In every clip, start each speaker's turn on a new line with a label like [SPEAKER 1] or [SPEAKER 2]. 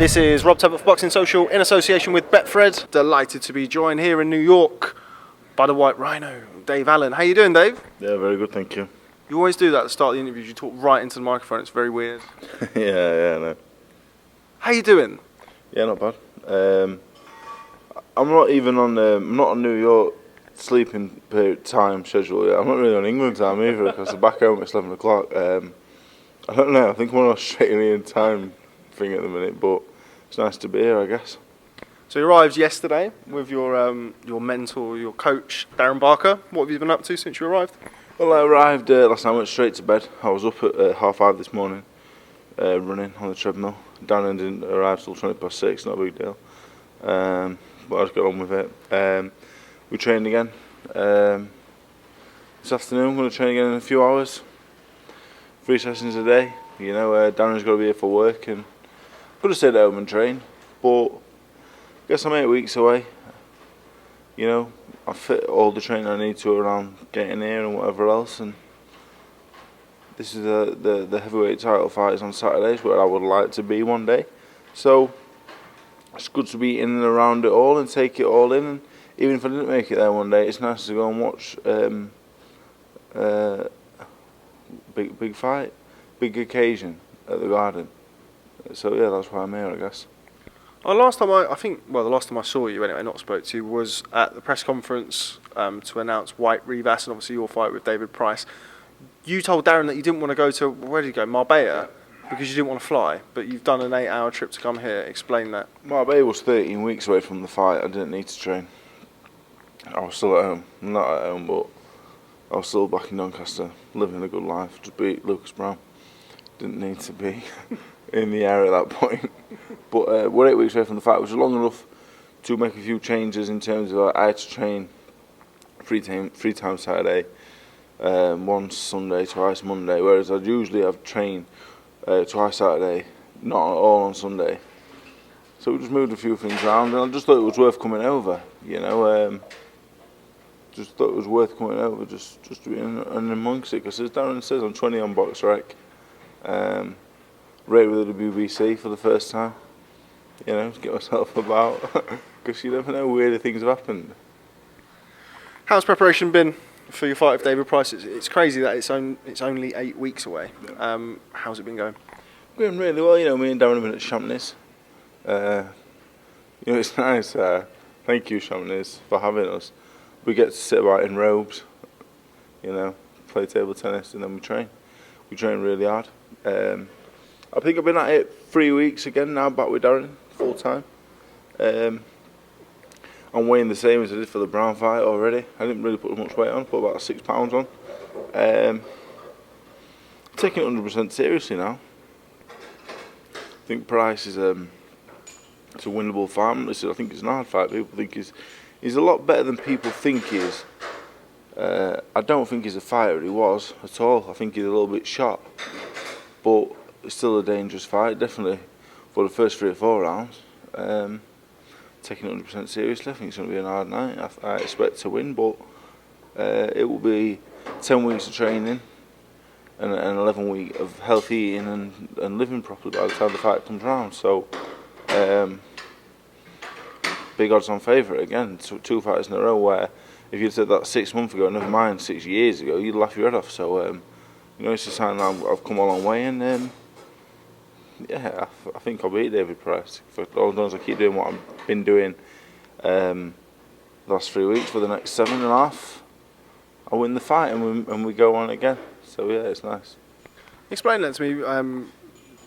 [SPEAKER 1] This is Rob Tebbutt for Boxing Social in association with Betfred. Delighted to be joined here in New York by the White Rhino, Dave Allen. How you doing, Dave?
[SPEAKER 2] Yeah, very good, thank you.
[SPEAKER 1] You always do that at the start of the interviews. You talk right into the microphone. It's very weird.
[SPEAKER 2] yeah, no.
[SPEAKER 1] How you doing?
[SPEAKER 2] Yeah, not bad. I'm not even on. I'm not on New York sleeping period time schedule yet. I'm not really on England time either because I'm back home at 11 o'clock. I don't know. I think I'm on Australian time thing at the minute, but it's nice to be here, I guess.
[SPEAKER 1] So you arrived yesterday with your mentor, your coach, Darren Barker. What have you been up to since you arrived?
[SPEAKER 2] Well, I arrived last night. I went straight to bed. I was up at 5:30 this morning, running on the treadmill. Darren didn't arrive till 6:20. Not a big deal. But I just got on with it. We trained again this afternoon. I'm going to train again in a few hours. 3 sessions a day. You know, Darren's got to be here for work, and I'm going to stay at home and train. But I guess I'm 8 weeks away. You know, I fit all the training I need to around getting here and whatever else. And this is the heavyweight title fight is on Saturdays, where I would like to be one day. So it's good to be in and around it all and take it all in. And even if I didn't make it there one day, it's nice to go and watch big fight, big occasion at the Garden. So yeah, that's why I'm here, I guess.
[SPEAKER 1] The last time I saw you, anyway, not spoke to you, was at the press conference to announce Whyte Rivas and obviously your fight with David Price. You told Darren that you didn't want to go to, where did you go, Marbella, because you didn't want to fly, but you've done an 8-hour trip to come here. Explain that.
[SPEAKER 2] Marbella was 13 weeks away from the fight. I didn't need to train. I was still at home. Not at home, but I was still back in Doncaster, living a good life. Just beat Lucas Brown. Didn't need to be in the air at that point. But we're 8 weeks away from the fight, which is long enough to make a few changes in terms of I had to train three times Saturday, once Sunday, twice Monday, whereas I'd usually have trained twice Saturday, not at all on Sunday. So we just moved a few things around, and I just thought it was worth coming over, you know. Just thought it was worth coming over, just to be in amongst it, because as Darren says, I'm 20 on BoxRec, right with the WBC for the first time, you know, to get myself about, because you never know, weirder things have happened.
[SPEAKER 1] How's preparation been for your fight with David Price? It's crazy that it's only 8 weeks away. How's it been going?
[SPEAKER 2] Going really well, you know. Me and Darren have been at Champneys. You know, it's nice. Thank you, Champneys, for having us. We get to sit about in robes, you know, play table tennis, and then we train. We train really hard. I think I've been at it 3 weeks again now, back with Darren, full time. I'm weighing the same as I did for the Brown fight already. I didn't really put much weight on, put about 6 pounds on. Taking it 100% seriously now. I think Price is it's a winnable fight. I think it's an hard fight. People think he's a lot better than people think he is. I don't think he's a fighter, he was at all. I think he's a little bit shot, but it's still a dangerous fight, definitely for the first 3 or 4 rounds. Taking it 100% seriously, I think it's going to be an hard night. I expect to win, but it will be 10 weeks of training and 11 weeks of healthy eating and living properly by the time the fight comes round. So big odds on favourite again. 2 fights in a row where if you'd said that 6 months ago, never mind 6 years ago, you'd laugh your head off. So you know, it's a sign that I've come a long way, and yeah, I think I'll beat David Price for as long as I keep doing what I've been doing the last 3 weeks. For the next 7.5, I win the fight and we go on again. So yeah, it's nice.
[SPEAKER 1] Explain that to me.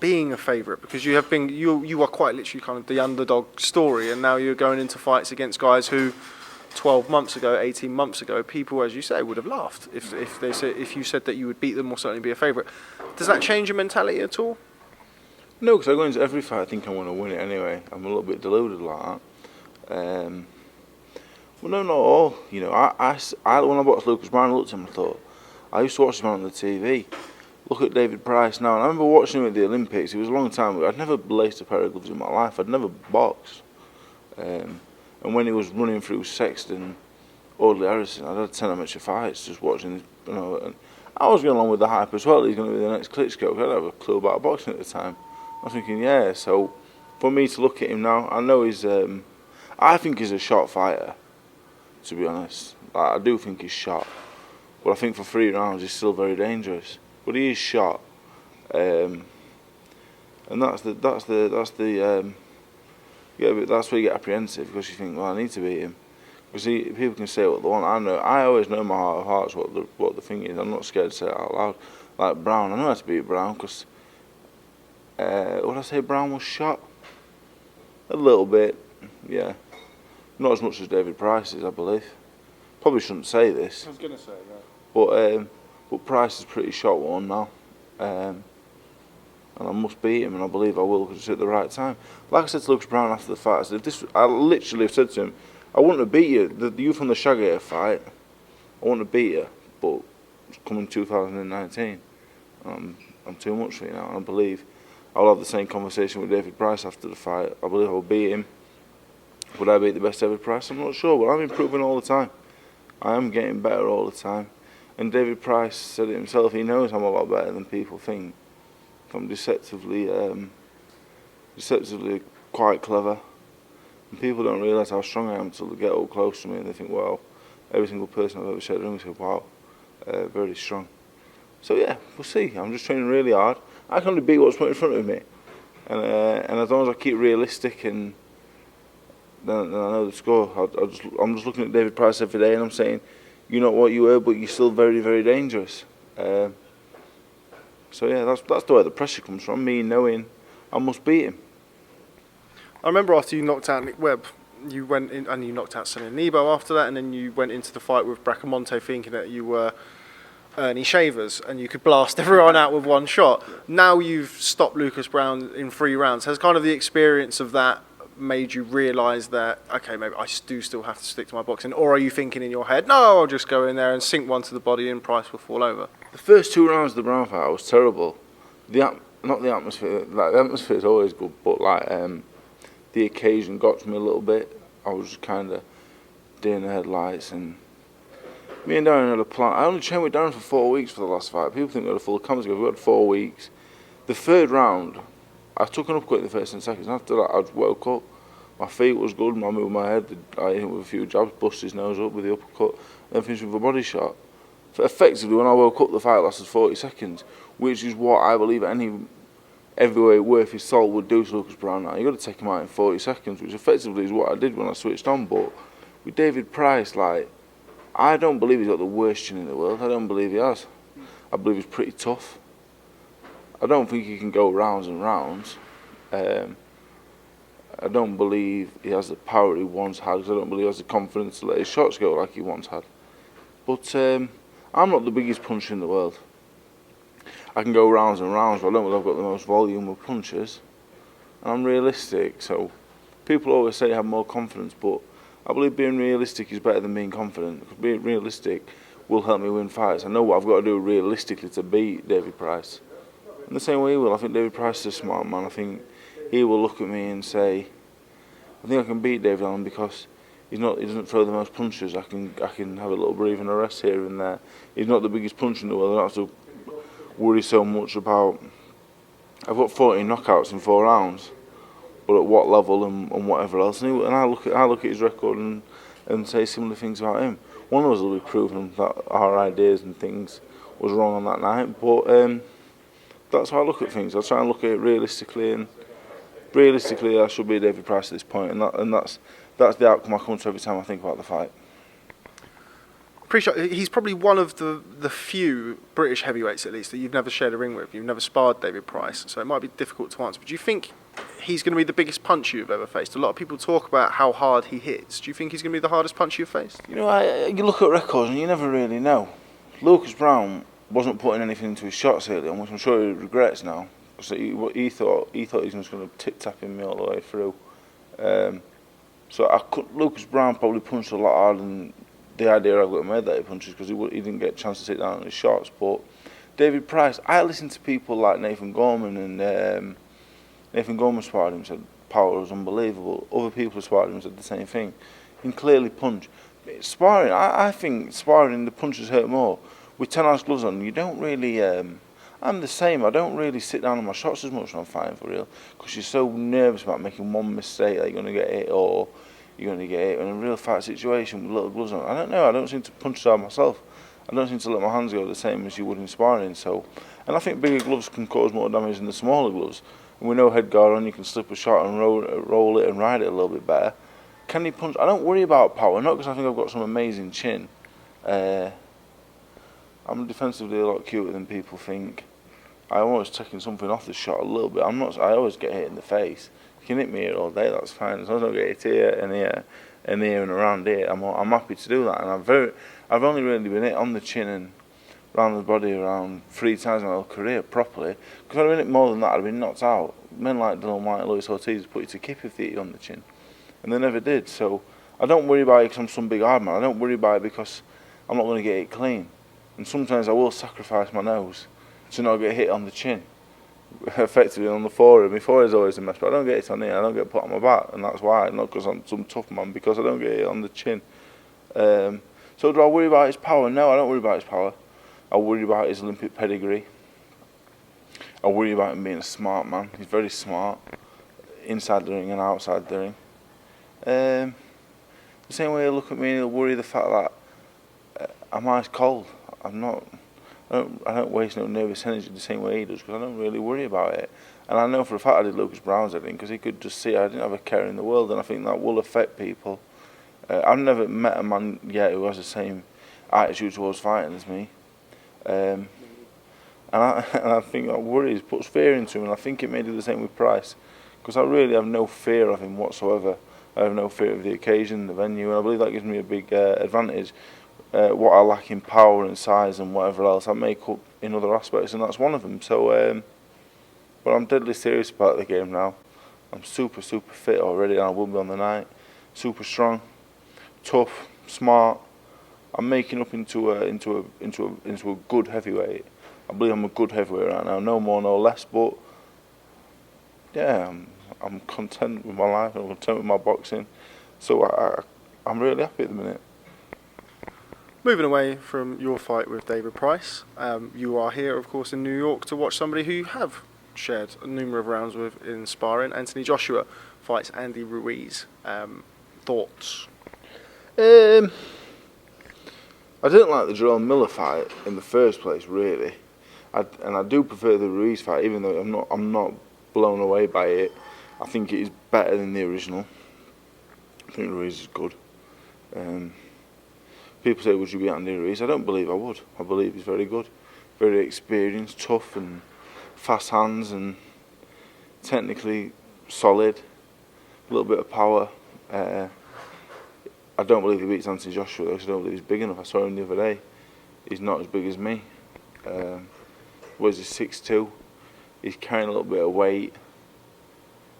[SPEAKER 1] Being a favourite, because you are quite literally kind of the underdog story, and now you're going into fights against guys who 12 months ago, 18 months ago, people, as you say, would have laughed if you said that you would beat them or certainly be a favourite. Does that change your mentality at all?
[SPEAKER 2] No, because I go into every fight I think I want to win it anyway. I'm a little bit deluded like that. Well, no, not all. You know, when I watched Lucas Brown, I looked at him and thought, I used to watch him on the TV. Look at David Price now, and I remember watching him at the Olympics. It was a long time ago. I'd never laced a pair of gloves in my life. I'd never boxed. And when he was running through Sexton, Audley Harrison, I'd had 10 amateur fights just watching. You know, and I was going along with the hype as well. He's going to be the next Klitschko. I didn't have a clue about boxing at the time. I was thinking, yeah. So for me to look at him now, I know he's. I think he's a shot fighter. To be honest, I do think he's shot, but I think for 3 rounds he's still very dangerous. But he is shot, and that's where you get apprehensive, because you think, well, I need to beat him. Because people can say what they want. I always know in my heart of hearts what the thing is. I'm not scared to say it out loud. Like Brown, I know how to beat Brown, because what did I say? Brown was shot a little bit, yeah. Not as much as David Price is, I believe. Probably shouldn't say this.
[SPEAKER 1] I was gonna say that.
[SPEAKER 2] But Price is pretty shot one now, and I must beat him, and I believe I will, because it's at the right time. Like I said to Lucas Brown after the fight, I literally said to him, I wouldn't have beat you. You from the Shagair fight, I wouldn't have beat you, but it's coming 2019. I'm too much for you now, and I believe I'll have the same conversation with David Price after the fight. I believe I'll beat him. Would I beat the best David Price? I'm not sure, but I'm improving all the time. I am getting better all the time. And David Price said it himself, he knows I'm a lot better than people think. I'm deceptively quite clever. And people don't realise how strong I am until they get all close to me, and they think, well, every single person I've ever shared the ring with, wow, very strong. So yeah, we'll see. I'm just training really hard. I can only beat what's put in front of me. And as long as I keep realistic, and then I know the score. I'm just looking at David Price every day, and I'm saying, you're not what you were, but you're still very, very dangerous. So yeah, that's the way the pressure comes from, me knowing I must beat him.
[SPEAKER 1] I remember after you knocked out Nick Webb, you went in and you knocked out Sonny Nebo after that, and then you went into the fight with Bracamonte thinking that you were Ernie Shavers and you could blast everyone out with one shot. Now you've stopped Lucas Brown in 3 rounds. Has kind of the experience of that made you realise that, okay, maybe I do still have to stick to my boxing? Or are you thinking in your head, no, I'll just go in there and sink one to the body and Price will fall over?
[SPEAKER 2] The first 2 rounds of the Brown fight was terrible. Not the atmosphere, like the atmosphere is always good, but like the occasion got to me a little bit. I was just kind of deer in the headlights, and me and Darren had a plan. I only trained with Darren for 4 weeks for the last fight. People think we had a full camera together. We had 4 weeks. The 3rd round, I took an uppercut in the first 10 seconds. After that, I woke up. My feet was good. I moved my head. I hit him with a few jabs, bust his nose up with the uppercut, then finished with a body shot. Effectively, when I woke up, the fight lasted 40 seconds, which is what I believe any heavyweight worth his salt would do to Lucas Brown now. You've got to take him out in 40 seconds, which effectively is what I did when I switched on. But with David Price, like, I don't believe he's got the worst chin in the world. I don't believe he has. I believe he's pretty tough. I don't think he can go rounds and rounds. I don't believe he has the power he once had, because I don't believe he has the confidence to let his shots go like he once had. But I'm not the biggest puncher in the world. I can go rounds and rounds, but I don't believe I've got the most volume of punches. And I'm realistic, so people always say I have more confidence, but I believe being realistic is better than being confident, because being realistic will help me win fights. I know what I've got to do realistically to beat David Price. In the same way he will. I think David Price is a smart man. I think he will look at me and say, I think I can beat David Allen because he doesn't throw the most punches. I can have a little breathing and rest here and there. He's not the biggest puncher in the world. I don't have to worry so much about. I've got 14 knockouts in 4 rounds, but at what level and whatever else. And I look at his record and say similar things about him. One of us will be proving that our ideas and things was wrong on that night, but that's how I look at things. I try and look at it realistically, and realistically I should be David Price at this point, and that's the outcome I come to every time I think about the fight.
[SPEAKER 1] He's probably one of the few British heavyweights, at least, that you've never shared a ring with. You've never sparred David Price, so it might be difficult to answer. But do you think he's going to be the biggest puncher you've ever faced? A lot of people talk about how hard he hits. Do you think he's going to be the hardest puncher you've faced?
[SPEAKER 2] You know, you look at records and you never really know. Lucas Brown wasn't putting anything into his shots early on, which I'm sure he regrets now. So he thought he was just going to tip-tapping me all the way through. So Lucas Brown probably punched a lot harder than the idea I've got in my head that he punches, because he didn't get a chance to sit down on his shots. But David Price, I listened to people like Nathan Gorman, and Nathan Gorman sparred him, said power was unbelievable. Other people who sparred him said the same thing. He can clearly punch. Sparring, I think sparring, the punches hurt more. With 10 ounce gloves on, you don't really. I I'm the same. I don't really sit down on my shots as much when I'm fighting for real, because you're so nervous about making one mistake that you're going to get hit, or you're going to get hit in a real fight situation with little gloves on. I don't know. I don't seem to punch hard myself. I don't seem to let my hands go the same as you would in sparring. So, and I think bigger gloves can cause more damage than the smaller gloves. And with no head guard on, you can slip a shot and roll it and ride it a little bit better. Can he punch? I don't worry about power, not because I think I've got some amazing chin. I'm defensively a lot cuter than people think. I'm always taking something off the shot a little bit. I always get hit in the face. You can hit me here all day, that's fine. As long as I don't get hit here and here and here and around here, I'm happy to do that. And I've only really been hit on the chin and around the body around 3 times in my whole career properly. Because if I'd been hit more than that, I'd have been knocked out. Men like Dubois-Gorman and Wilder-Ortiz put you to kip if they hit you on the chin. And they never did. So I don't worry about it because I'm some big hard man. I don't worry about it because I'm not going to get it clean. And sometimes I will sacrifice my nose to not get hit on the chin. Effectively on the forehead. My forehead's always a mess, but I don't get it on here. I don't get put on my back, and that's why. Not because I'm some tough man, because I don't get it on the chin. So do I worry about his power? No, I don't worry about his power. I worry about his Olympic pedigree. I worry about him being a smart man. He's very smart, inside the ring and outside the ring. The same way he'll look at me and he'll worry the fact that I'm ice cold. I'm not. I don't waste no nervous energy the same way he does, because I don't really worry about it. And I know for a fact I did Lucas Brown's head in, because he could just see I didn't have a care in the world, and I think that will affect people. I've never met a man yet who has the same attitude towards fighting as me. And I think that worries, puts fear into him, and I think it may do the same with Price, because I really have no fear of him whatsoever. I have no fear of the occasion, the venue, and I believe that gives me a big advantage. What I lack in power and size and whatever else, I make up in other aspects, and that's one of them. So, but I'm deadly serious about the game now. I'm super fit already, and I will be on the night. Super strong, tough, smart. I'm making up into a good heavyweight. I believe I'm a good heavyweight right now, no more, no less. But yeah, I'm content with my life. I'm content with my boxing. So I'm really happy at the minute.
[SPEAKER 1] Moving away from your fight with David Price, you are here, of course, in New York to watch somebody who you have shared a number of rounds with in sparring. Anthony Joshua fights Andy Ruiz. Thoughts?
[SPEAKER 2] I didn't like the Jerome Miller fight in the first place, really, and I do prefer the Ruiz fight, even though I'm not blown away by it. I think it is better than the original. I think Ruiz is good. People say, would you beat Andy Ruiz? I don't believe I would. I believe he's very good, very experienced, tough and fast hands, and technically solid, a little bit of power. I don't believe he beats Anthony Joshua, though, because I don't believe he's big enough. I saw him the other day. He's not as big as me. What is he, 6'2"? He's carrying a little bit of weight.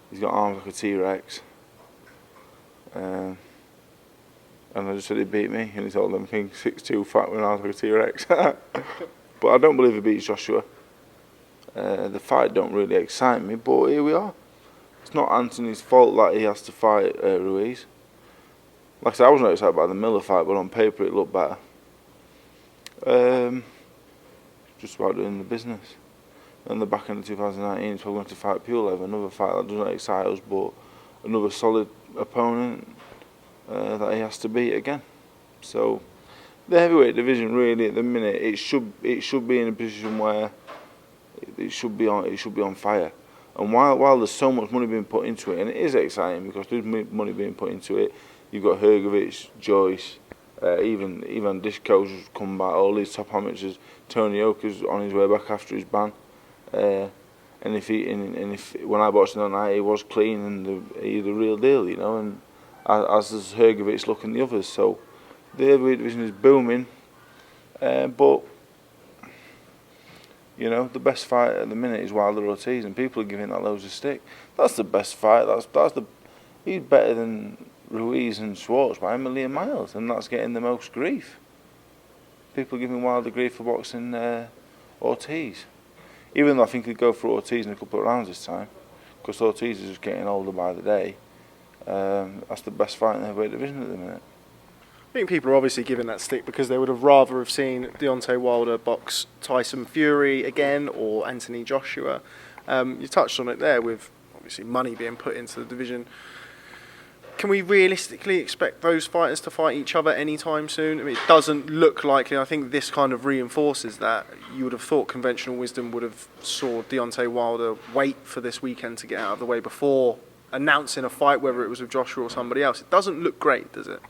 [SPEAKER 2] He's got arms like a T-Rex. And I just said he beat me, and he told them, 6'2", fat with arms like a T-Rex. But I don't believe he beats Joshua. The fight don't really excite me, but here we are. It's not Anthony's fault that he has to fight Ruiz. Like I said, I was not excited by the Miller fight, but on paper it looked better. Just about doing the business. And the back end of 2019, he's probably going to fight Pulev, another fight that doesn't excite us, but another solid opponent that he has to beat again. So the heavyweight division, really, at the minute, it should be in a position where it should be on fire. And while there's so much money being put into it, and it is exciting because there's money being put into it, you've got Hrgovic, Joyce, even Dishko's come back, all these top amateurs. Tony Yoka's on his way back after his ban. And if when I watched him that night, he was clean and he's the real deal, you know. And as does Hrgovic looking the others. So the heavyweight division is booming, but you know, the best fight at the minute is Wilder-Ortiz, and people are giving that loads of stick. That's the best fight. He's better than Ruiz and Schwartz by a million miles, and that's getting the most grief. People are giving Wilder grief for boxing Ortiz, even though I think he'd go for Ortiz in a couple of rounds this time, because Ortiz is just getting older by the day. That's the best fight in the heavyweight division at the minute.
[SPEAKER 1] think people are obviously giving that stick because they would have rather have seen Deontay Wilder box Tyson Fury again or Anthony Joshua. You touched on it there with obviously money being put into the division. Can we realistically expect those fighters to fight each other anytime soon? I mean, it doesn't look likely. I think this kind of reinforces that. You would have thought conventional wisdom would have saw Deontay Wilder wait for this weekend to get out of the way before announcing a fight, whether it was with Joshua or somebody else. It doesn't look great, does it?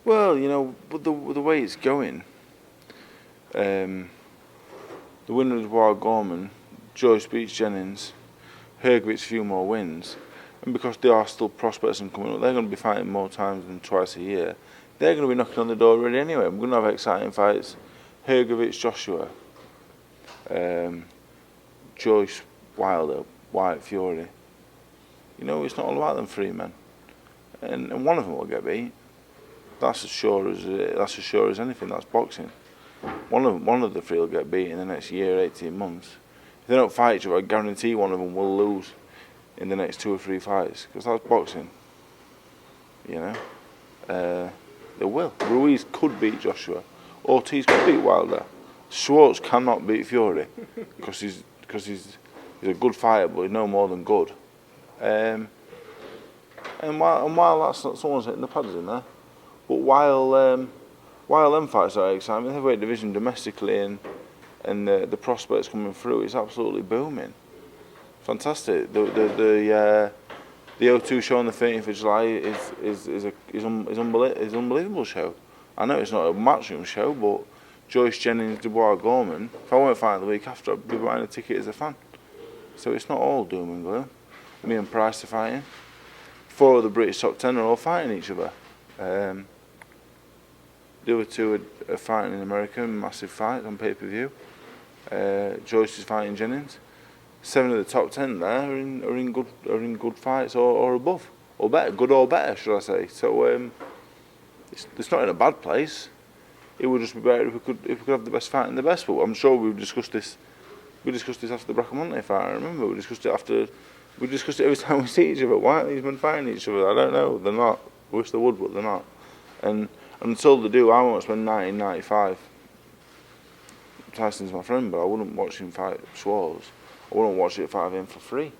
[SPEAKER 2] Well, with the way it's going, the winner of Dubois-Gorman, Joyce beats Jennings, Hergovich a few more wins, and because they are still prospects and coming up, they're going to be fighting more times than twice a year. They're going to be knocking on the door already anyway. We're going to have exciting fights. Hergovich, Joshua, Joyce, Wilder, Whyte, Fury. It's not all about them three men, and one of them will get beat. That's as sure as anything. That's boxing. One of the three will get beat in the next year, 18 months. If they don't fight each other, I guarantee one of them will lose in the next 2 or 3 fights, because that's boxing. They will. Ruiz could beat Joshua. Ortiz could beat Wilder. Schwartz cannot beat Fury because he's a good fighter, but he's no more than good. And while that's not, someone's hitting the pads in there. But while them fights are exciting, the heavyweight division domestically and the prospects coming through, it's absolutely booming. Fantastic. The O2 show on the 13th of July is unbelievable show. I know it's not a matchroom show, but Joyce, Jennings, Dubois-Gorman, if I weren't fighting the week after, I'd be buying a ticket as a fan. So it's not all doom and gloom. Me and Price are fighting. 4 of the British top 10 are all fighting each other. The other 2 are fighting in America, massive fights on pay-per-view. Joyce is fighting Jennings. 7 of the top 10 there are in good fights or above or better, good or better, should I say? So it's not in a bad place. It would just be better if we could have the best fight and the best. But I'm sure we've discussed this. We discussed this after the Bracamonte fight. I remember we discussed it after. We discussed it every time we see each other. Why aren't these men fighting each other? I don't know. They're not. I wish they would, but they're not. And until they do, I won't spend 1995. Tyson's my friend, but I wouldn't watch him fight Schwartz. I wouldn't watch it 5 AM for free.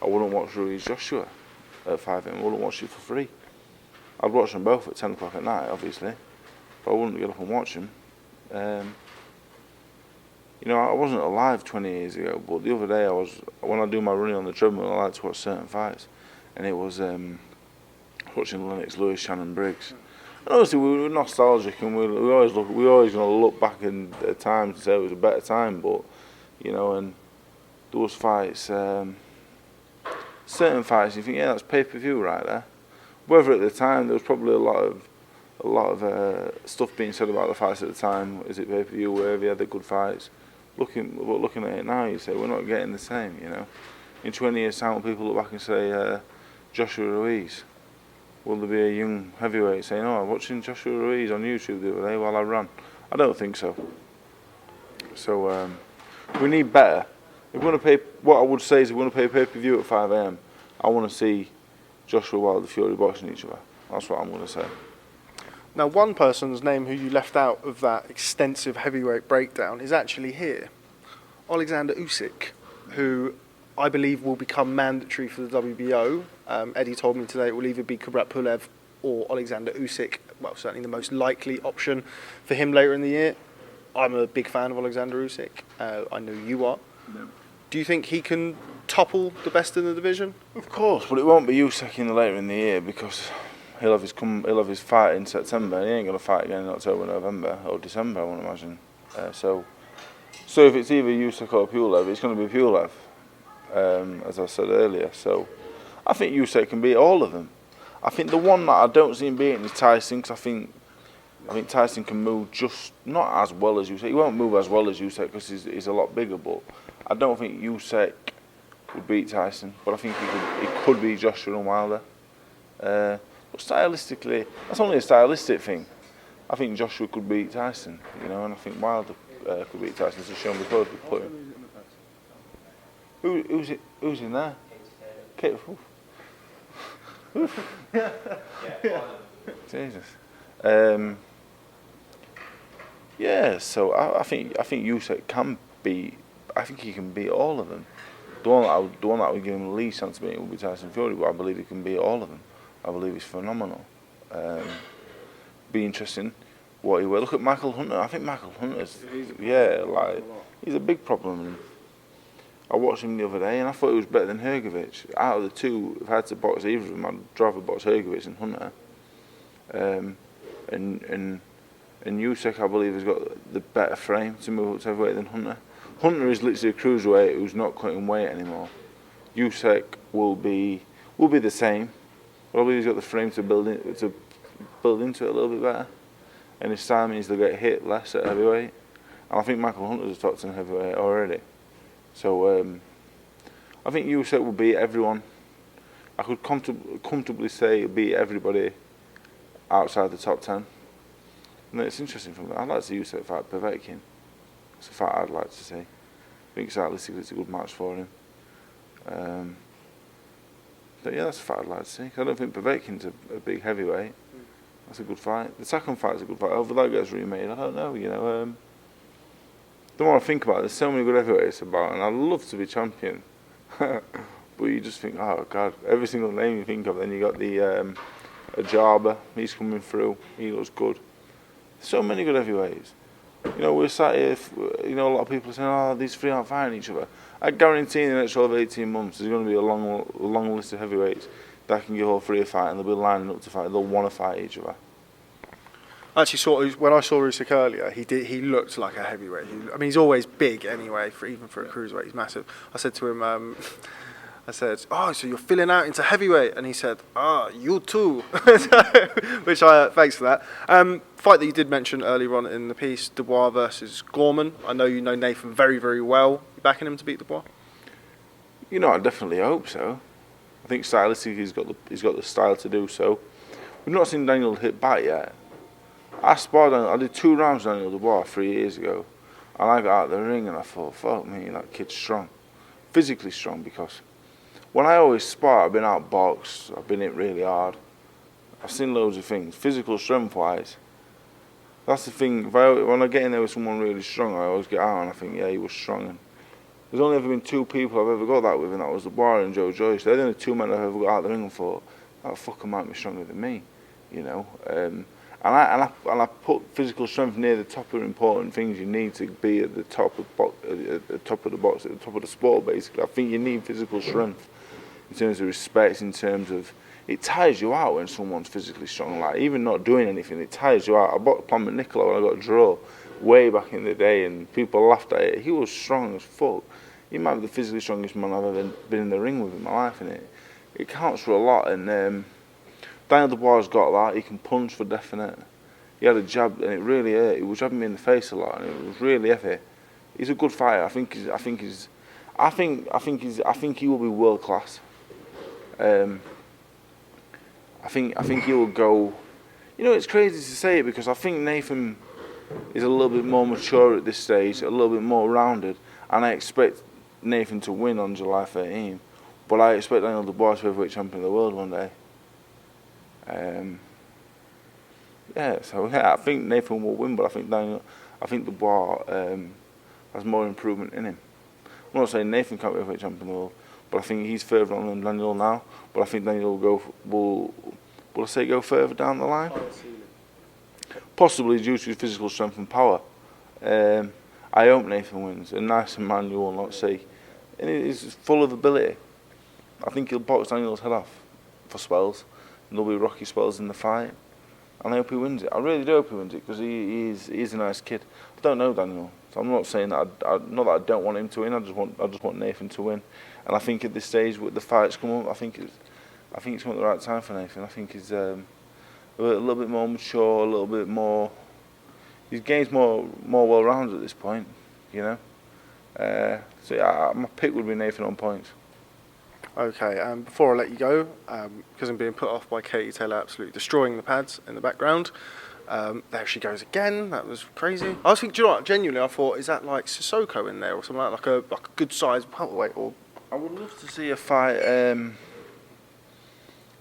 [SPEAKER 2] I wouldn't watch Ruiz Joshua at 5 AM. I wouldn't watch it for free. I'd watch them both at 10 o'clock at night, obviously, but I wouldn't get up and watch them. I wasn't alive 20 years ago, but the other day when I do my running on the treadmill, I like to watch certain fights, and it was watching Lennox Lewis, Shannon Briggs. And obviously we were nostalgic, and we always going to look back in a time to say it was a better time, but and there was fights, certain fights, you think, yeah, that's pay-per-view right there. Whether at the time there was probably a lot of stuff being said about the fights at the time. Is it pay-per-view? Wherever you had the good fights. Looking at it now, you say we're not getting the same. In 20 years' time, people look back and say Joshua-Ruiz. Will there be a young heavyweight saying, "Oh, I'm watching Joshua-Ruiz on YouTube the other day while I ran"? I don't think so. So we need better. If we're going to pay, what I would say is, if we're going to pay pay-per-view at 5 AM, I want to see Joshua Wilder Fury boxing each other. That's what I'm going to say.
[SPEAKER 1] Now, one person's name who you left out of that extensive heavyweight breakdown is actually here. Alexander Usyk, who I believe will become mandatory for the WBO. Eddie told me today it will either be Kubrat Pulev or Alexander Usyk. Well, certainly the most likely option for him later in the year. I'm a big fan of Alexander Usyk. I know you are.
[SPEAKER 2] No.
[SPEAKER 1] Do you think he can topple the best in the division?
[SPEAKER 2] Of course, but it won't be Usyk later in the year, because he'll have his fight in September. He ain't going to fight again in October, November or December, I won't imagine. So if it's either Usyk or Pulev, it's going to be Pulev, as I said earlier. So I think Usyk can beat all of them. I think the one that I don't see him beating is Tyson, because I think Tyson can move just not as well as Usyk. He won't move as well as Usyk because he's a lot bigger, but I don't think Usyk would beat Tyson. But I think he could beat Joshua and Wilder. But stylistically, that's only a stylistic thing. I think Joshua could beat Tyson, and I think Wilder could beat Tyson. It's a shame we both could put him. Who's in there? Kate. Jesus. Yeah, so I think Usyk can beat. I think he can beat all of them. The one that I would give him the least chance of beating would be Tyson Fury, but I believe he can beat all of them. I believe he's phenomenal. Be interesting what he will. Look at Michael Hunter. I think Michael Hunter's he's a big problem. And I watched him the other day, and I thought he was better than Hrgovic. Out of the two, if I had to box either of them, I'd rather box Hrgovic than Hunter. And Usyk, I believe, has got the better frame to move up to heavyweight than Hunter. Hunter is literally a cruiserweight who's not cutting weight anymore. Usyk will be the same, but I believe he's got the frame to build into it a little bit better. And his style means they'll get hit less at heavyweight. And I think Michael Hunter's a top 10 heavyweight already. So I think Usyk will beat everyone. I could comfortably say he'll beat everybody outside the top 10. And it's interesting for me. I'd like to see Usyk fight Povetkin. It's a fight I'd like to see. I think stylistically it's a good match for him. But yeah, that's a fight I'd like to see. I don't think Povetkin's a big heavyweight. That's a good fight. The second fight's a good fight. However that gets remade, I don't know. The more I think about it, there's so many good heavyweights about, and I'd love to be champion. But you just think, oh God, every single name you think of. Then you got the Ajaba. He's coming through. He looks good. So many good heavyweights. We're sat here, a lot of people are saying, oh, these three aren't fighting each other. I guarantee in the next 12, 18 months, there's going to be a long list of heavyweights that can give all three a fight, and they'll be lining up to fight. They'll want to fight each other.
[SPEAKER 1] I actually when I saw Usyk earlier, he looked like a heavyweight. He's always big anyway, even for a cruiserweight. He's massive. I said to him, I said, oh, so you're filling out into heavyweight? And he said, you too. Which thanks for that. Fight that you did mention earlier on in the piece, Dubois versus Gorman. I know you know Nathan very, very well. You backing him to beat Dubois?
[SPEAKER 2] I definitely hope so. I think stylistically he's got the style to do so. We've not seen Daniel hit back yet. I did 2 rounds with Daniel Dubois 3 years ago, and I got out of the ring and I thought, fuck me, that kid's strong. Physically strong, because when I always spar, I've been out boxed, I've been hit really hard. I've seen loads of things. Physical strength wise, that's the thing. When I get in there with someone really strong, I always get out and I think, yeah, he was strong. And there's only ever been 2 people I've ever got that with, and that was Dubois and Joe Joyce. They're the only 2 men I've ever got out of the ring and thought, that fucker might be stronger than me, And I put physical strength near the top of important things you need to be at the top of the top of the box, at the top of the sport. Basically, I think you need physical strength in terms of respect, in terms of it tires you out when someone's physically strong. Like even not doing anything, it tires you out. I bought Plummet Nicola when I got a draw way back in the day, and people laughed at it. He was strong as fuck. He might be the physically strongest man I've ever been in the ring with in my life, and it counts for a lot. And Daniel Dubois got that. He can punch for definite. He had a jab, and it really hurt. He was jabbing me in the face a lot, and it was really heavy. He's a good fighter. I think he will be world class. I think he will go. It's crazy to say it because I think Nathan is a little bit more mature at this stage, a little bit more rounded, and I expect Nathan to win on July 13. But I expect Daniel Dubois to be heavyweight champion of the world one day. I think Nathan will win, but I think Dubois has more improvement in him. I'm not saying Nathan can't be heavyweight champion of the world, but I think he's further on than Daniel now. But I think Daniel will go further down the line. Possibly due to his physical strength and power. I hope Nathan wins. A nicer man you will not see. And he's full of ability. I think he'll box Daniel's head off for spells. And there'll be rocky spells in the fight. And I hope he wins it. I really do hope he wins it because he's a nice kid. I don't know Daniel, so I'm not saying that not that I don't want him to win. I just want Nathan to win. And I think at this stage, with the fights coming up, I think it's come at the right time for Nathan. I think he's a little bit more mature, a little bit more. His game's more well-rounded at this point, So yeah, my pick would be Nathan on points.
[SPEAKER 1] Okay, before I let you go, because I'm being put off by Katie Taylor absolutely destroying the pads in the background, there she goes again. That was crazy. I was thinking, do you know what? Genuinely, I thought, is that like Sissoko in there or something like a good sized welterweight? Or
[SPEAKER 2] I would love to see a fight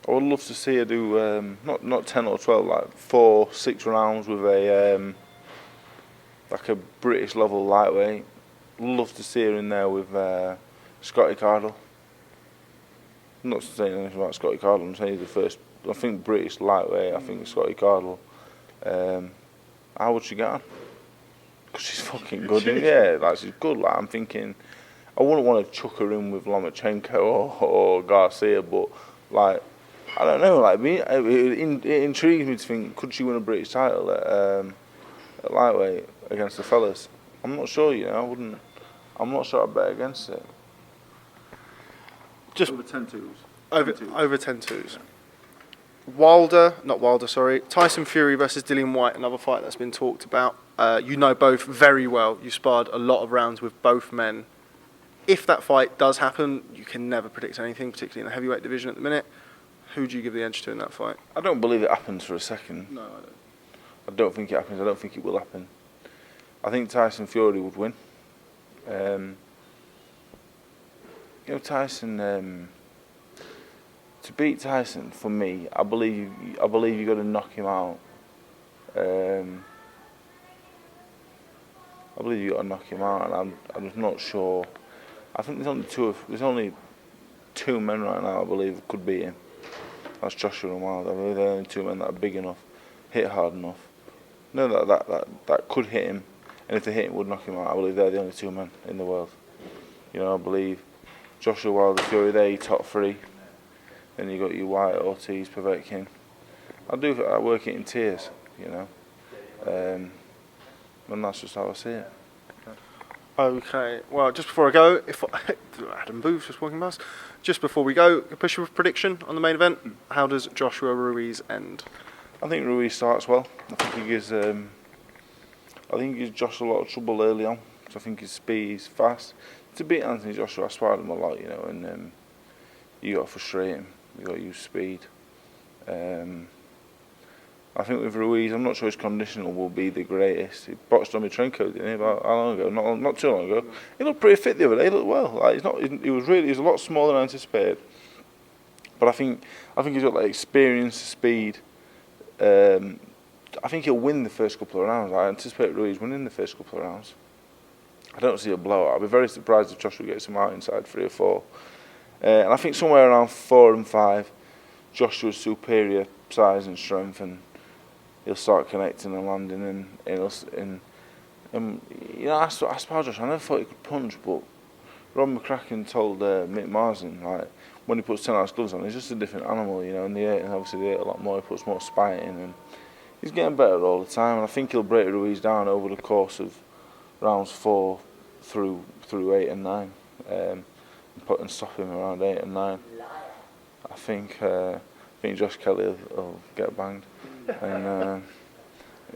[SPEAKER 2] I would love to see her do not 10 or 12, like 4, 6 rounds with a like a British level lightweight. Love to see her in there with Scotty Cardle. I'm not saying anything about Scotty Cardle. I'm saying he's the first. I think British lightweight. I think Scotty Cardle. How would she get on? Because she's fucking good. Yeah, like she's good. Like I'm thinking, I wouldn't want to chuck her in with Lomachenko or Garcia, but like I don't know. Like it intrigues me to think, could she win a British title at lightweight against the fellas? I'm not sure. You know, I wouldn't. I'm not sure I'd bet against it.
[SPEAKER 1] Just
[SPEAKER 2] over 10-2s.
[SPEAKER 1] Over 10-2s. Tyson Fury versus Dillian-Whyte, another fight that's been talked about. You know both very well. You sparred a lot of rounds with both men. If that fight does happen, you can never predict anything, particularly in the heavyweight division at the minute. Who do you give the edge to in that fight?
[SPEAKER 2] I don't believe it happens for a second.
[SPEAKER 1] No, I don't.
[SPEAKER 2] I don't think it happens. I don't think it will happen. I think Tyson Fury would win. You know, Tyson. To beat Tyson, for me, I believe you got to knock him out. I believe you got to knock him out, and I'm just not sure. I think there's only two men right now I believe could beat him. That's Joshua and Wilder. I believe they're the only two men that are big enough, hit hard enough. No, that could hit him, and if they hit him, would knock him out. I believe they're the only two men in the world. You know, I believe Joshua, Wilder, Fury, they're your top three. Then you got your Wilder-Ortiz, Povetkin. I work it in tiers, you know, and that's just how I see it.
[SPEAKER 1] Okay. Well, just before I go, Adam Booth's just walking past. Just before we go, a push of prediction on the main event. How does Joshua-Ruiz end?
[SPEAKER 2] I think Ruiz starts well. I think he gives Josh a lot of trouble early on. So I think his speed is fast. To beat Anthony Joshua, I sparred him a lot, you know, and you got to frustrate him. You got to use speed. I think with Ruiz, I'm not sure his conditioning will be the greatest. He boxed on Mitrenko, didn't he? About how long ago? Not too long ago. He looked pretty fit the other day. He looked well. Like he was a lot smaller than I anticipated. But I think he's got like experience, speed. I think he'll win the first couple of rounds. I anticipate Ruiz winning the first couple of rounds. I don't see a blowout. I'll be very surprised if Joshua gets him out inside 3 or 4. And I think somewhere around 4 and 5, Joshua's superior size and strength, and he'll start connecting and landing, and you know, I sparred Joshua. I never thought he could punch, but Rob McCracken told Mick Marsden, like, when he puts 10-ounce gloves on, he's just a different animal, you know, and obviously they ate a lot more, he puts more spite in, and he's getting better all the time, and I think he'll break Ruiz down over the course of rounds 4 through 8 and 9. And stop him around 8 and 9. I think Josh Kelly will get banged, and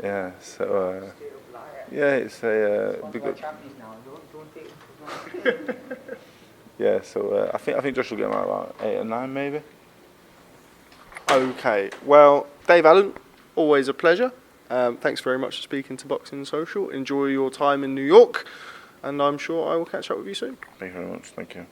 [SPEAKER 2] yeah. So yeah, it's a big up. Yeah, so I think Josh will get him out about 8 and 9 maybe.
[SPEAKER 1] Okay. Well, Dave Allen, always a pleasure. Thanks very much for speaking to Boxing Social. Enjoy your time in New York, and I'm sure I will catch up with you soon.
[SPEAKER 2] Thank you very much. Thank you.